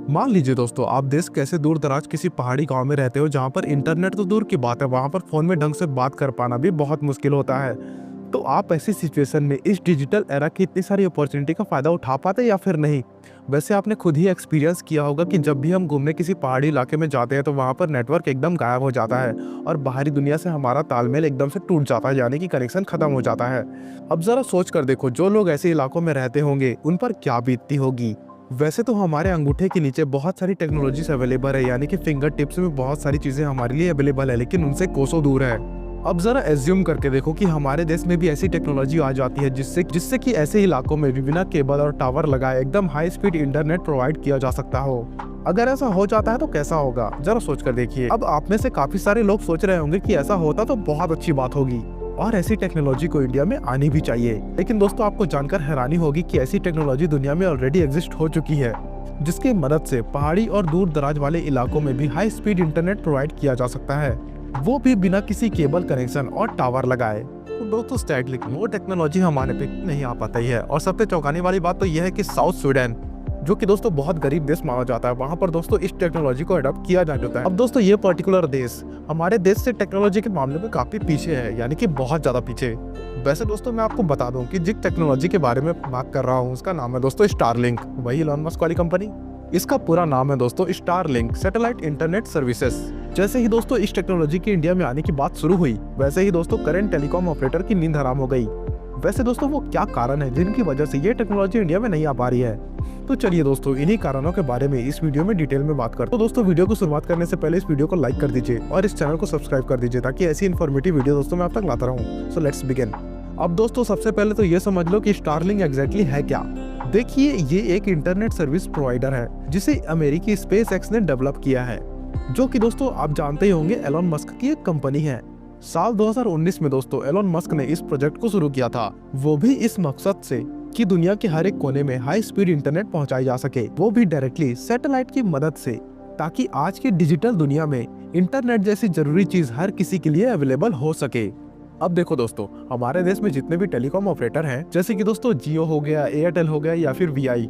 मान लीजिए दोस्तों, आप देश कैसे दूर दराज किसी पहाड़ी गांव में रहते हो जहां पर इंटरनेट तो दूर की बात है, वहां पर फोन में ढंग से बात कर पाना भी बहुत मुश्किल होता है। तो आप ऐसी सिचुएशन में इस डिजिटल एरा की इतनी सारी अपॉर्चुनिटी का फायदा उठा पाते या फिर नहीं? वैसे आपने खुद ही एक्सपीरियंस किया होगा कि जब भी हम घूमने किसी पहाड़ी इलाके में जाते हैं तो वहां पर नेटवर्क एकदम गायब हो जाता है और बाहरी दुनिया से हमारा तालमेल एकदम से टूट जाता है, यानी कि कनेक्शन खत्म हो जाता है। अब जरा सोच कर देखो, जो लोग ऐसे इलाकों में रहते होंगे उन पर क्या बीतती होगी। वैसे तो हमारे अंगूठे के नीचे बहुत सारी टेक्नोलॉजीज अवेलेबल है, यानी कि फिंगर टिप्स में बहुत सारी चीजें हमारे लिए अवेलेबल है, लेकिन उनसे कोसों दूर है। अब जरा एज्यूम करके देखो कि हमारे देश में भी ऐसी टेक्नोलॉजी आ जाती है जिससे जिससे कि ऐसे इलाकों में भी बिना केबल और टावर लगाए एकदम हाई स्पीड इंटरनेट प्रोवाइड किया जा सकता हो। अगर ऐसा हो जाता है तो कैसा होगा, जरा सोच कर देखिए। अब आप में से काफी सारे लोग सोच रहे होंगे कि ऐसा होता तो बहुत अच्छी बात होगी और ऐसी टेक्नोलॉजी को इंडिया में आनी भी चाहिए। लेकिन दोस्तों, आपको जानकर हैरानी होगी कि ऐसी टेक्नोलॉजी दुनिया में ऑलरेडी एग्जिस्ट हो चुकी है, जिसकी मदद से पहाड़ी और दूर दराज वाले इलाकों में भी हाई स्पीड इंटरनेट प्रोवाइड किया जा सकता है, वो भी बिना किसी केबल कनेक्शन और टावर लगाए। तो दोस्तों, स्टैटलिंक वो टेक्नोलॉजी हमारे पे नहीं आ पाता ही है। और सबसे चौंकाने वाली बात तो यह है कि साउथ स्वीडन, जो कि दोस्तों बहुत गरीब देश माना जाता है, वहां पर दोस्तों इस टेक्नोलॉजी को अडॉप्ट किया जा चुका है। अब दोस्तों, ये पर्टिकुलर देश हमारे देश से टेक्नोलॉजी के मामले में काफी पीछे है, यानी कि बहुत ज्यादा पीछे। वैसे दोस्तों, मैं आपको बता दूं कि जिस टेक्नोलॉजी के बारे में बात कर रहा हूँ उसका नाम है दोस्तों स्टारलिंक, वही इलॉन मस्क वाली कंपनी। इसका पूरा नाम है दोस्तों स्टारलिंक सैटेलाइट इंटरनेट सर्विसेज। जैसे ही दोस्तों इस टेक्नोलॉजी की इंडिया में आने की बात शुरू हुई, वैसे ही दोस्तों करंट टेलीकॉम ऑपरेटर की नींद हराम हो गई। वैसे दोस्तों, वो क्या कारण है जिनकी वजह से ये टेक्नोलॉजी इंडिया में नहीं आ पा रही है? तो चलिए दोस्तों, इन्हीं कारणों के बारे में इस वीडियो में डिटेल में बात करते हैं। तो दोस्तों, वीडियो को शुरुआत करने से पहले इस वीडियो को लाइक कर दीजिए और इस चैनल को सब्सक्राइब कर दीजिए ताकि ऐसी इन्फॉर्मेटिव वीडियो दोस्तों मैं आप तक लाता रहूं। So let's begin. अब दोस्तों, सबसे पहले तो ये समझ लो कि स्टारलिंक एग्जैक्टली है क्या। देखिए, ये एक इंटरनेट सर्विस प्रोवाइडर है जिसे अमेरिकी स्पेसएक्स ने डेवलप किया है, जो कि दोस्तों आप जानते ही होंगे एलोन मस्क की एक कंपनी है। साल 2019 में दोस्तों एलोन मस्क ने इस प्रोजेक्ट को शुरू किया था, वो भी इस मकसद से कि दुनिया के हर एक कोने में हाई स्पीड इंटरनेट पहुंचाई जा सके, वो भी डायरेक्टली सैटेलाइट की मदद से, ताकि आज की डिजिटल दुनिया में इंटरनेट जैसी जरूरी चीज हर किसी के लिए अवेलेबल हो सके। अब देखो दोस्तों, हमारे देश में जितने भी टेलीकॉम ऑपरेटर हैं, जैसे कि दोस्तों जियो हो गया, एयरटेल हो गया या फिर वीआई,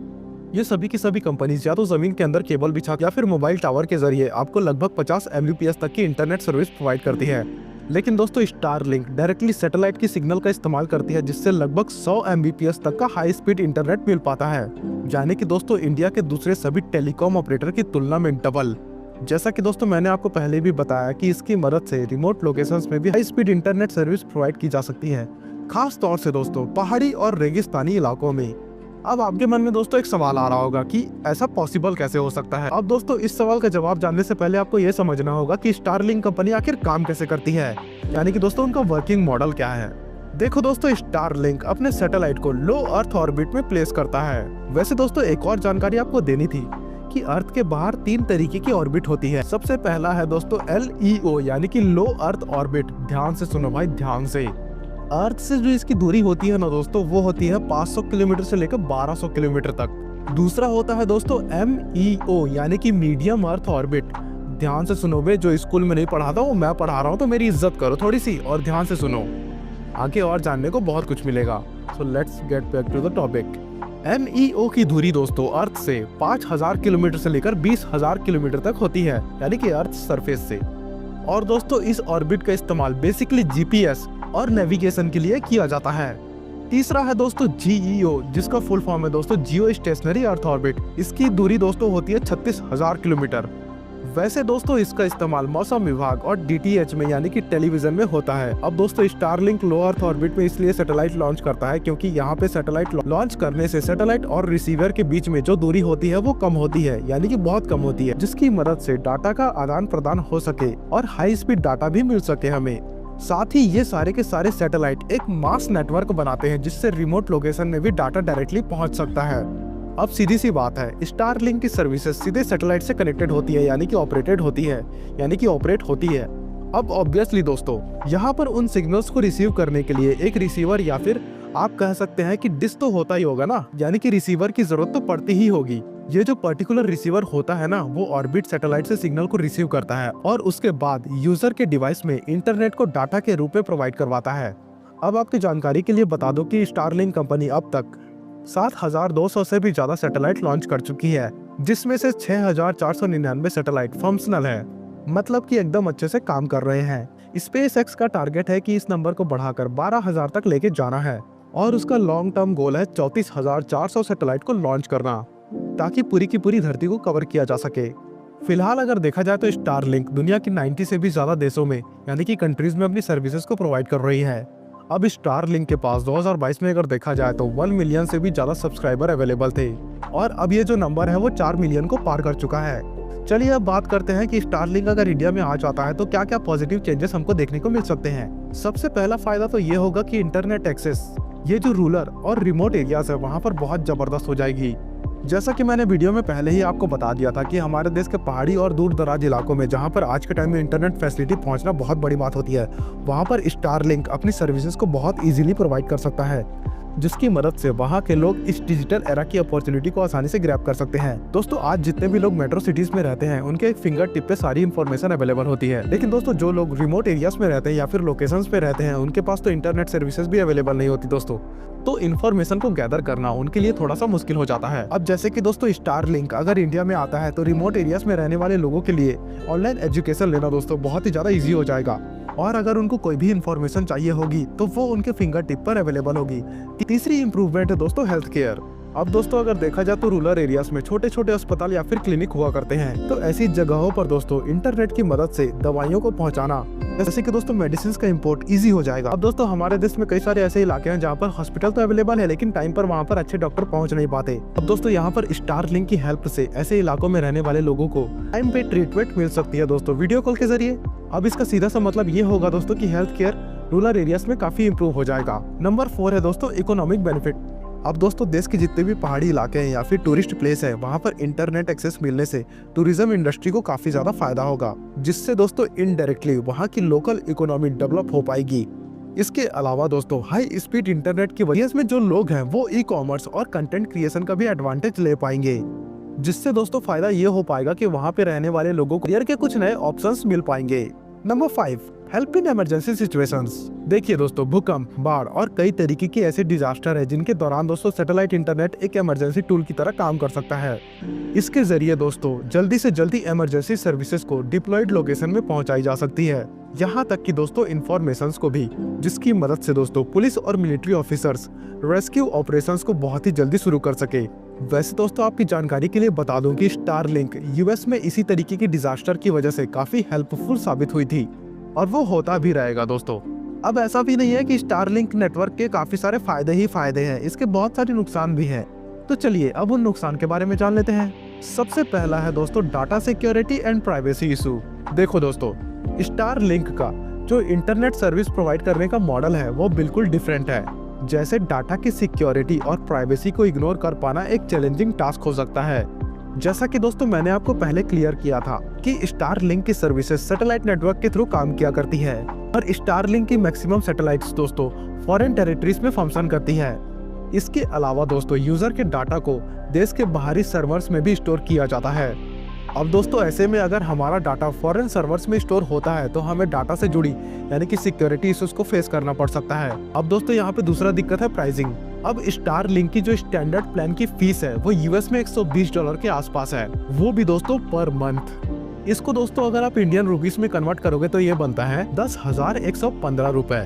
ये सभी की सभी कंपनीज या तो जमीन के अंदर केबल बिछा या फिर मोबाइल टावर के जरिए आपको लगभग 50 Mbps तक की इंटरनेट सर्विस प्रोवाइड करती है। लेकिन दोस्तों स्टारलिंक डायरेक्टली सैटेलाइट की सिग्नल का इस्तेमाल करती है, जिससे लगभग 100 Mbps तक का हाई स्पीड इंटरनेट मिल पाता है, यानी कि दोस्तों इंडिया के दूसरे सभी टेलीकॉम ऑपरेटर की तुलना में डबल। जैसा कि दोस्तों मैंने आपको पहले भी बताया कि इसकी मदद से रिमोट लोकेशंस में भी high speed internet service provide की जा सकती है, खास तौर से दोस्तों पहाड़ी और रेगिस्तानी इलाकों में। अब आपके मन में दोस्तों एक सवाल आ रहा होगा कि ऐसा पॉसिबल कैसे हो सकता है। अब दोस्तों, इस सवाल का जवाब जानने से पहले आपको यह समझना होगा कि स्टारलिंक कंपनी आखिर काम कैसे करती है, यानी कि दोस्तों उनका वर्किंग मॉडल क्या है। देखो दोस्तों, स्टारलिंक अपने सैटेलाइट को लो अर्थ ऑर्बिट में प्लेस करता है। वैसे दोस्तों, एक और जानकारी आपको देनी थी कि अर्थ के बाहर 3 तरीके की ऑर्बिट होती है। सबसे पहला है दोस्तों LEO, यानी कि लो अर्थ ऑर्बिट। ध्यान से सुनो भाई, ध्यान से। अर्थ से जो इसकी दूरी होती है ना दोस्तों, वो होती है 500 किलोमीटर से लेकर 1200 किलोमीटर तक। दूसरा होता है दोस्तों MEO, यानी कि मीडियम अर्थ ऑर्बिट। ध्यान से सुनो बे, जो स्कूल में नहीं पढ़ा था वो मैं पढ़ा रहा हूँ, तो मेरी इज्जत करो थोड़ी सी और ध्यान से सुनो, आगे और जानने को बहुत कुछ मिलेगा। So let's get back to the topic. MEO की दूरी दोस्तों अर्थ से 5000 किलोमीटर से लेकर 20,000 किलोमीटर तक होती है, यानी कि अर्थ सरफेस से। और दोस्तों इस ऑर्बिट का इस्तेमाल बेसिकली GPS और नेविगेशन के लिए किया जाता है। तीसरा है दोस्तों GEO, जिसका फुल फॉर्म है दोस्तों जियो स्टेशनरी अर्थ ऑर्बिट। इसकी दूरी दोस्तों होती है 36,000 किलोमीटर। वैसे दोस्तों इसका इस्तेमाल मौसम विभाग और DTH में, यानी कि टेलीविजन में होता है। अब दोस्तों स्टारलिंक लो अर्थ ऑर्बिट में इसलिए सैटेलाइट लॉन्च करता है क्योंकि यहाँ पे सैटेलाइट लॉन्च करने से सैटेलाइट और रिसीवर के बीच में जो दूरी होती है वो कम होती है, यानी कि बहुत कम होती है, जिसकी मदद से डाटा का आदान प्रदान हो सके और हाई स्पीड डाटा भी मिल सके हमें। साथ ही ये सारे के सारे सैटेलाइट एक मास नेटवर्क बनाते हैं, जिससे रिमोट लोकेशन में भी डाटा डायरेक्टली पहुंच सकता है। अब सीधी सी बात है, स्टारलिंक की सर्विसेज सीधे सैटेलाइट से कनेक्टेड होती है, यानी कि ऑपरेट होती है। अब ऑब्वियसली दोस्तों, यहाँ पर उन सिग्नल्स को रिसीव करने के लिए एक रिसीवर या फिर आप कह सकते हैं कि डिश तो होता ही होगा ना, यानी कि रिसीवर की जरूरत तो पड़ती ही होगी। ये जो पर्टिकुलर रिसीवर होता है ना, वो ऑर्बिट सैटेलाइट से सिग्नल को रिसीव करता है और उसके बाद यूजर के डिवाइस में इंटरनेट को डाटा के रूप में प्रोवाइड करवाता है। अब आपकी जानकारी के लिए बता दो कि स्टारलिंक कंपनी अब तक 7200 से भी ज्यादा सैटेलाइट लॉन्च कर चुकी है, जिसमें से 6,499 सैटेलाइट फंक्शनल है, मतलब कि एकदम अच्छे से काम कर रहे हैं। स्पेसएक्स का टारगेट है कि इस नंबर को बढ़ाकर 12,000 तक लेके जाना है और उसका लॉन्ग टर्म गोल है 34,400 सैटेलाइट को लॉन्च करना, ताकि पूरी की पूरी धरती को कवर किया जा सके। फिलहाल अगर देखा जाए तो स्टारलिंक दुनिया की 90 से भी ज्यादा देशों में यानी कि कंट्रीज में अपनी सर्विसेज को प्रोवाइड कर रही है। अब स्टारलिंक के पास 2022 में अगर देखा जाए तो 1 मिलियन से भी ज्यादा सब्सक्राइबर अवेलेबल थे और अब ये जो नंबर है वो 4 मिलियन को पार कर चुका है। चलिए अब बात करते हैं कि स्टारलिंक अगर इंडिया में आ जाता है तो क्या क्या पॉजिटिव चेंजेस हमको देखने को मिल सकते हैं। सबसे पहला फायदा तो ये होगा कि इंटरनेट एक्सेस ये जो रूरल और रिमोट एरियाज है वहाँ पर बहुत जबरदस्त हो जाएगी। जैसा कि मैंने वीडियो में पहले ही आपको बता दिया था कि हमारे देश के पहाड़ी और दूर दराज इलाकों में जहां पर आज के टाइम में इंटरनेट फैसिलिटी पहुंचना बहुत बड़ी बात होती है, वहां पर स्टारलिंक अपनी सर्विसेज को बहुत इजीली प्रोवाइड कर सकता है, जिसकी मदद से वहां के लोग इस डिजिटल एरा की अपॉर्चुनिटी को आसानी से ग्रैब कर सकते हैं। दोस्तों आज जितने भी लोग मेट्रो सिटीज में रहते हैं उनके एक फिंगर टिप पे सारी इन्फॉर्मेशन अवेलेबल होती है, लेकिन दोस्तों जो लोग रिमोट एरियाज में रहते हैं या फिर लोकेशंस पे रहते हैं उनके पास तो इंटरनेट सर्विसेज भी अवेलेबल नहीं होती दोस्तों, तो इन्फॉर्मेशन को गैदर करना उनके लिए थोड़ा सा मुश्किल हो जाता है। अब जैसे कि दोस्तों स्टारलिंक अगर इंडिया में आता है तो रिमोट एरियाज में रहने वाले लोगों के लिए ऑनलाइन एजुकेशन लेना दोस्तों बहुत ही ज्यादा इजी हो जाएगा और अगर उनको कोई भी इन्फॉर्मेशन चाहिए होगी तो वो उनके फिंगर टिप पर अवेलेबल होगी। तीसरी इंप्रूवमेंट है दोस्तों हेल्थ केयर। अब दोस्तों अगर देखा जाए तो रूरल एरियाज में छोटे छोटे अस्पताल या फिर क्लिनिक हुआ करते हैं, तो ऐसी जगहों पर दोस्तों इंटरनेट की मदद से दवाइयों को पहुंचाना जैसे कि दोस्तों मेडिसिन का इंपोर्ट इजी हो जाएगा। अब दोस्तों हमारे देश में कई सारे ऐसे इलाके हैं जहाँ पर हॉस्पिटल तो अवेलेबल है लेकिन टाइम पर वहाँ पर अच्छे डॉक्टर पहुँच नहीं पाते। अब दोस्तों यहाँ पर स्टारलिंक की हेल्प से ऐसे इलाकों में रहने वाले लोगों को टाइम पे ट्रीटमेंट मिल सकती है दोस्तों वीडियो कॉल के जरिए। अब इसका सीधा सा मतलब ये होगा दोस्तों कि हेल्थ केयर रूरल एरियाज में काफी इंप्रूव हो जाएगा। नंबर 4 है दोस्तों इकोनॉमिक बेनिफिट। अब दोस्तों देश के जितने भी पहाड़ी इलाके हैं या फिर टूरिस्ट प्लेस है वहाँ पर इंटरनेट एक्सेस मिलने से टूरिज्म इंडस्ट्री को काफी ज्यादा फायदा होगा, जिससे दोस्तों इनडायरेक्टली वहाँ की लोकल इकोनॉमी डेवलप हो पाएगी। इसके अलावा दोस्तों हाई स्पीड इंटरनेट की वजह से जो लोग हैं वो ई कॉमर्स और कंटेंट क्रिएशन का भी एडवांटेज ले पाएंगे, जिससे दोस्तों फायदा ये हो पाएगा कि वहाँ पे रहने वाले लोगों को करियर के कुछ नए ऑप्शंस मिल पाएंगे। Number 5 help in emergency situations. देखिए दोस्तों भूकंप, बाढ़ और कई तरीके के ऐसे डिजास्टर है जिनके दौरान दोस्तों सैटेलाइट इंटरनेट एक इमरजेंसी टूल की तरह काम कर सकता है। इसके जरिए दोस्तों जल्दी से जल्दी इमरजेंसी सर्विसेज को डिप्लॉयड लोकेशन में पहुंचाई जा सकती है, यहाँ तक कि दोस्तों इंफॉर्मेशंस को भी, जिसकी मदद से दोस्तों पुलिस और मिलिट्री ऑफिसर्स रेस्क्यू ऑपरेशंस को बहुत ही जल्दी शुरू कर सके। वैसे दोस्तों आपकी जानकारी के लिए बता दूं कि स्टारलिंक यूएस में इसी तरीके की डिजास्टर की वजह से काफी हेल्पफुल साबित हुई थी और वो होता भी रहेगा दोस्तों। अब ऐसा भी नहीं है कि स्टारलिंक नेटवर्क के काफी सारे फायदे ही फायदे हैं, इसके बहुत सारे नुकसान भी हैं। तो चलिए अब उन नुकसान के बारे में जान लेते हैं। सबसे पहला है दोस्तों data security and privacy issue. देखो दोस्तों स्टारलिंक का जो इंटरनेट सर्विस प्रोवाइड करने का मॉडल है वो बिल्कुल डिफरेंट है। जैसे डाटा की सिक्योरिटी और प्राइवेसी को इग्नोर कर पाना एक चैलेंजिंग टास्क हो सकता है। जैसा कि दोस्तों मैंने आपको पहले क्लियर किया था कि स्टारलिंक की सर्विसेज सैटेलाइट नेटवर्क के थ्रू काम किया करती है और स्टारलिंक की मैक्सिमम सैटेलाइट्स दोस्तों फॉरेन टेरिटरीज में फंक्शन करती है। इसके अलावा दोस्तों यूजर के डाटा को देश के बाहरी सर्वर्स में भी स्टोर किया जाता है। अब दोस्तों ऐसे में अगर हमारा डाटा फॉरेन सर्वर्स में स्टोर होता है तो हमें डाटा से जुड़ी यानी कि सिक्योरिटी इश्यूज को फेस करना पड़ सकता है। अब दोस्तों यहाँ पे दूसरा दिक्कत है प्राइसिंग। अब स्टारलिंक की जो स्टैंडर्ड प्लान की फीस है वो यूएस में $120 के आसपास है, वो भी दोस्तों पर मंथ। इसको दोस्तों अगर आप इंडियन रुपीस में कन्वर्ट करोगे तो ये बनता है 10,115 रुपए,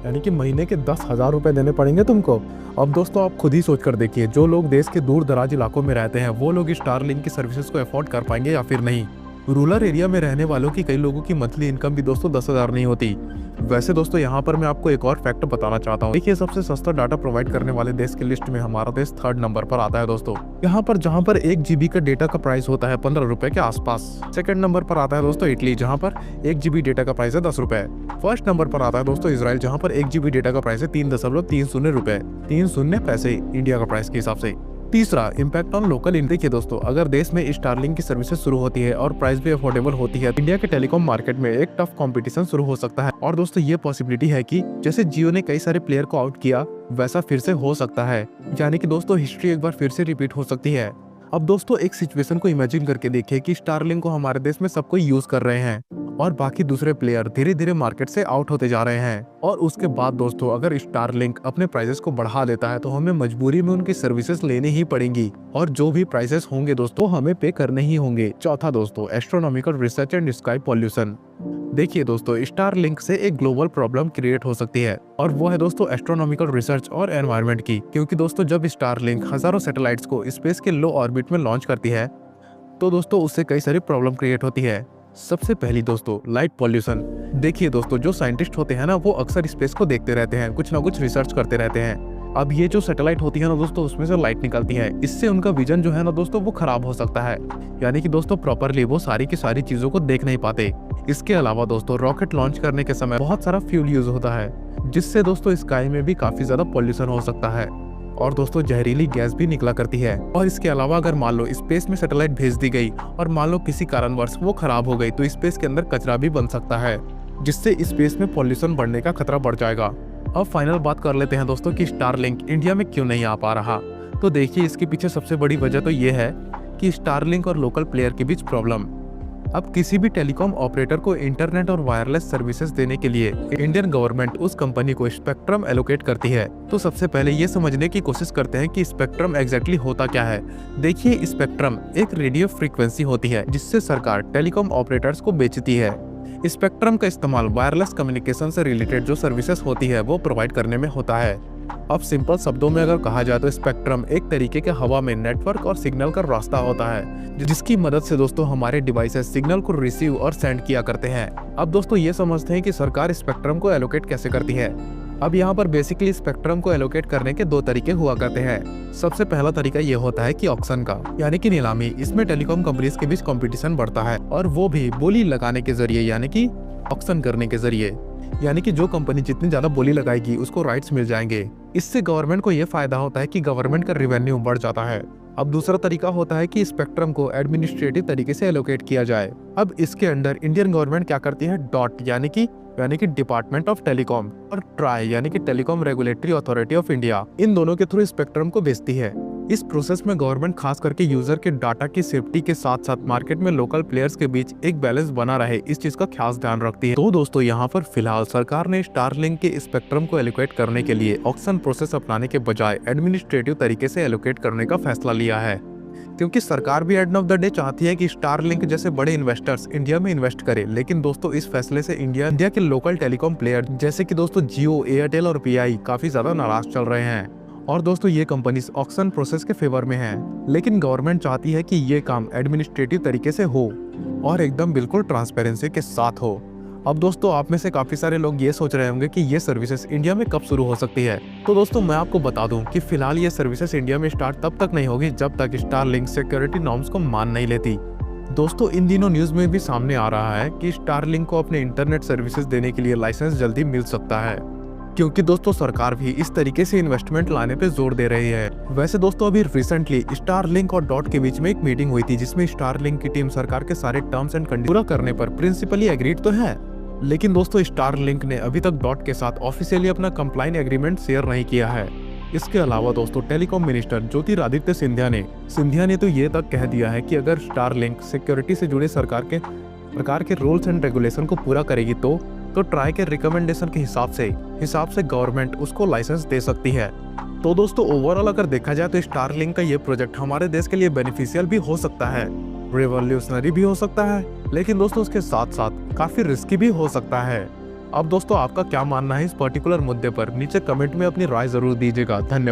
यानी कि महीने के 10,000 रुपए देने पड़ेंगे तुमको। अब दोस्तों आप खुद ही सोच कर देखिए जो लोग देश के दूर दराज इलाकों में रहते हैं वो लोग स्टारलिंक की सर्विसेज को अफोर्ड कर पाएंगे या फिर नहीं। रूरल एरिया में रहने वालों की कई लोगों की मंथली इनकम भी दोस्तों 10,000 नहीं होती। वैसे दोस्तों यहाँ पर मैं आपको एक और फैक्ट बताना चाहता हूँ। देखिए सबसे सस्ता डाटा प्रोवाइड करने वाले देश की लिस्ट में हमारा देश 3rd नंबर पर आता है दोस्तों। यहाँ पर जहाँ पर 1 GB का डेटा का प्राइस होता है 15 रुपए के आसपास। 2nd नंबर पर आता है दोस्तों इटली, जहाँ पर 1 GB डेटा का प्राइस है 10 रुपए। 1st नंबर पर आता है दोस्तों इजराइल, जहाँ पर 1 GB डेटा का प्राइस है 3.30 रुपए, 30 पैसे इंडिया का प्राइस के हिसाब से। तीसरा इम्पैक्ट ऑन लोकल इंडिया। देखिए दोस्तों अगर देश में स्टारलिंक की सर्विसेज शुरू होती है और प्राइस भी अफोर्डेबल होती है, इंडिया के टेलीकॉम मार्केट में एक टफ कंपटीशन शुरू हो सकता है। और दोस्तों ये पॉसिबिलिटी है कि जैसे जियो ने कई सारे प्लेयर को आउट किया वैसा फिर से हो सकता है, यानी कि दोस्तों हिस्ट्री एक बार फिर से रिपीट हो सकती है। अब दोस्तों एक सिचुएशन को इमेजिन करके देखिए कि स्टारलिंक को हमारे देश में सब कोई यूज कर रहे हैं और बाकी दूसरे प्लेयर धीरे धीरे मार्केट से आउट होते जा रहे हैं। और उसके बाद दोस्तों अगर स्टारलिंक अपने प्राइसेस को बढ़ा देता है तो हमें मजबूरी में उनकी सर्विसेज लेनी ही पड़ेंगी, और जो भी प्राइसेस होंगे दोस्तों हमें पे करने ही होंगे। चौथा दोस्तों astronomical research and sky pollution. देखिए दोस्तों स्टारलिंक से एक ग्लोबल प्रॉब्लम क्रिएट हो सकती है, और वो है दोस्तों एस्ट्रोनॉमिकल रिसर्च और एनवायरनमेंट की। क्योंकि दोस्तों जब स्टारलिंक हजारों सैटेलाइट्स को स्पेस के लो ऑर्बिट में लॉन्च करती है तो दोस्तों उससे कई सारी प्रॉब्लम क्रिएट होती है। सबसे पहली दोस्तों लाइट पॉल्यूशन। देखिए दोस्तों जो साइंटिस्ट होते हैं ना वो अक्सर स्पेस को देखते रहते हैं, कुछ ना कुछ रिसर्च करते रहते हैं। अब ये जो सैटेलाइट होती है ना दोस्तों उसमें से लाइट निकलती है, इससे उनका विजन जो है ना दोस्तों वो खराब हो सकता है, यानी कि दोस्तों प्रॉपरली वो सारी की सारी चीजों को देख नहीं पाते। इसके अलावा दोस्तों रॉकेट लॉन्च करने के समय बहुत सारा फ्यूल यूज होता है, जिससे दोस्तों स्काई में भी काफी ज्यादा पॉल्यूशन हो सकता है, और दोस्तों जहरीली गैस भी निकला करती है। और इसके अलावा अगर मान लो स्पेस में सैटेलाइट भेज दी गई और मान लो किसी कारणवश वो खराब हो गई तो स्पेस के अंदर कचरा भी बन सकता है, जिससे स्पेस में पॉल्यूशन बढ़ने का खतरा बढ़ जाएगा। अब फाइनल बात कर लेते हैं दोस्तों कि स्टारलिंक इंडिया में क्यों नहीं आ पा रहा। तो देखिए इसके पीछे सबसे बड़ी वजह तो ये है कि स्टारलिंक और लोकल प्लेयर के बीच प्रॉब्लम। अब किसी भी टेलीकॉम ऑपरेटर को इंटरनेट और वायरलेस सर्विसेज देने के लिए इंडियन गवर्नमेंट उस कंपनी को स्पेक्ट्रम एलोकेट करती है। तो सबसे पहले ये समझने की कोशिश करते हैं कि स्पेक्ट्रम एग्जैक्टली होता क्या है। देखिए स्पेक्ट्रम एक रेडियो फ्रीक्वेंसी होती है जिससे सरकार टेलीकॉम ऑपरेटर्स को बेचती है। स्पेक्ट्रम का इस्तेमाल वायरलेस कम्युनिकेशन से रिलेटेड जो सर्विसेज होती है वो प्रोवाइड करने में होता है। अब सिंपल शब्दों में अगर कहा जाए तो स्पेक्ट्रम एक तरीके के हवा में नेटवर्क और सिग्नल का रास्ता होता है, जिसकी मदद से दोस्तों हमारे डिवाइसेस सिग्नल को रिसीव और सेंड किया करते हैं। अब दोस्तों ये समझते हैं कि सरकार स्पेक्ट्रम को एलोकेट कैसे करती है। अब यहाँ पर बेसिकली स्पेक्ट्रम को एलोकेट करने के दो तरीके हुआ करते हैं। सबसे पहला तरीका ये होता है कि ऑक्शन का, यानी कि नीलामी। इसमें टेलीकॉम कंपनीज के बीच कंपटीशन बढ़ता है, और वो भी बोली लगाने के जरिए, यानी कि ऑक्शन करने के जरिए। यानी कि जो कंपनी जितनी ज्यादा बोली लगाएगी उसको राइट्स मिल जाएंगे। इससे गवर्नमेंट को ये फायदा होता है कि गवर्नमेंट का रेवेन्यू बढ़ जाता है। अब दूसरा तरीका होता है कि स्पेक्ट्रम को एडमिनिस्ट्रेटिव तरीके से एलोकेट किया जाए। अब इसके अंदर इंडियन गवर्नमेंट क्या करती है, डॉट यानी कि डिपार्टमेंट ऑफ टेलीकॉम, और ट्राई यानी कि telecom regulatory authority of India, इन दोनों के थ्रू स्पेक्ट्रम को बेचती है। इस प्रोसेस में गवर्नमेंट खास करके यूजर के डाटा की सेफ्टी के साथ साथ मार्केट में लोकल प्लेयर्स के बीच एक बैलेंस बना रहे, इस चीज का खास ध्यान रखती है। तो दोस्तों यहाँ पर फिलहाल सरकार ने स्टारलिंक के स्पेक्ट्रम को एलोकेट करने के लिए ऑक्शन प्रोसेस अपनाने के बजाय एडमिनिस्ट्रेटिव तरीके से एलोकेट करने का फैसला लिया है, क्योंकि सरकार भी एंड ऑफ द डे चाहती है कि स्टारलिंक जैसे बड़े इन्वेस्टर्स इंडिया में इन्वेस्ट करें। लेकिन दोस्तों इस फैसले से इंडिया के लोकल टेलीकॉम प्लेयर जैसे कि दोस्तों जियो, एयरटेल और पीआई काफी ज्यादा नाराज चल रहे हैं, और दोस्तों ये कंपनीज ऑक्शन प्रोसेस के फेवर में हैं। लेकिन गवर्नमेंट चाहती है कि ये काम एडमिनिस्ट्रेटिव तरीके से हो और एकदम बिल्कुल ट्रांसपेरेंसी के साथ हो। अब दोस्तों आप में से काफी सारे लोग ये सोच रहे होंगे कि ये सर्विसेज इंडिया में कब शुरू हो सकती है। तो दोस्तों मैं आपको बता दूं कि फिलहाल ये सर्विसेज इंडिया में स्टार्ट तब तक नहीं होगी जब तक स्टारलिंक सिक्योरिटी नॉर्म्स को मान नहीं लेती। दोस्तों इन दिनों न्यूज में भी सामने आ रहा है कि स्टारलिंक को अपने इंटरनेट सर्विसेज देने के लिए लाइसेंस जल्दी मिल सकता है, क्योंकि दोस्तों सरकार भी इस तरीके से इन्वेस्टमेंट लाने पे जोर दे रही है। वैसे दोस्तों अभी रिसेंटली स्टारलिंक और डॉट के बीच में एक मीटिंग हुई थी, जिसमें स्टारलिंक की टीम सरकार के सारे टर्म्स एंड कंडीशन पूरा करने पर प्रिंसिपली एग्रीड तो है, लेकिन दोस्तों स्टारलिंक ने अभी तक डॉट के साथ ऑफिशियली अपना कंप्लाइन एग्रीमेंट शेयर नहीं किया है। इसके अलावा दोस्तों टेलीकॉम मिनिस्टर ज्योतिरादित्य सिंधिया ने तो ये तक कह दिया है कि अगर स्टारलिंक सिक्योरिटी से जुड़े सरकार के रूल्स एंड रेगुलेशन को पूरा करेगी तो ट्राई के रिकमेंडेशन के हिसाब से गवर्नमेंट उसको लाइसेंस दे सकती है। तो दोस्तों ओवरऑल अगर देखा जाए तो स्टारलिंक का ये प्रोजेक्ट हमारे देश के लिए बेनिफिशियल भी हो सकता है, रिवॉल्यूशनरी भी हो सकता है, लेकिन दोस्तों उसके साथ साथ काफी रिस्की भी हो सकता है। अब दोस्तों आपका क्या मानना है इस पर्टिकुलर मुद्दे पर, नीचे कमेंट में अपनी राय जरूर दीजिएगा। धन्यवाद।